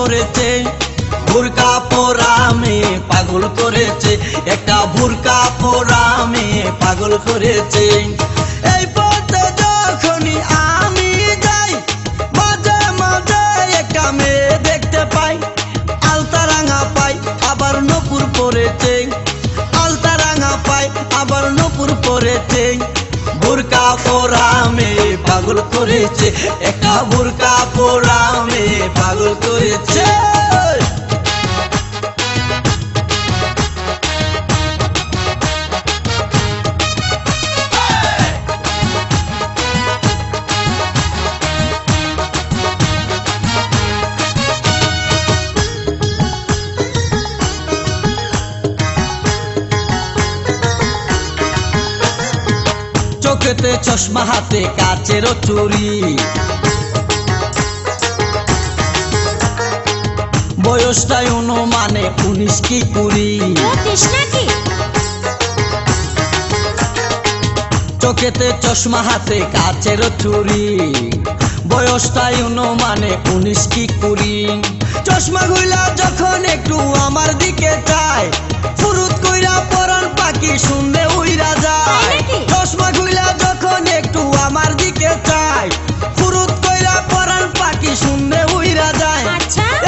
করেছে, বুরকা পরা মেয়ে পাগল করেছে, একটা বুরকা পরা মেয়ে পাগল করেছে। এই পথে যখনই আমি যাই মাঝে মাঝে একটা মেয়ে দেখতে পাই, আলতা রাঙা পাই আবার নূপুর পরেছে, আলতা রাঙা পাই আবার নূপুর পরেছে। বুরকা পরা মেয়ে পাগল করেছে, একটা বুরকা পরা মেয়ে পাগল করেছে। চোখেতে চশমা হাতে কাচেরও চুরি, বয়সটাই অনুমানে 19 কি 20। চোখেতে চশমা হাতে কাচেরও চুরি, বয়সটাই অনুমানে 19 কি 20। চশমা গুলা যখন একটু আমার দিকে চায়, ফুরুত কইরা পরান পাখি শুনলে উইরা যায়। চশমা গুলা যখন একটু আমার দিকে চায়, ফুরুত কইরা পরান পাখি শুনলে উইরা যায়।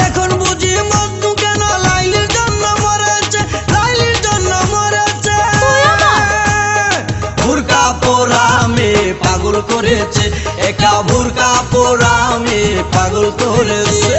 এখন বুঝি মধু কেন লাইলির জন্য মরেছে, লাইলির জন্য মরেছে। বুরকা পরা মেয়ে পাগল করেছে, একটা বুরকা পরা মেয়ে পাগল করেছে।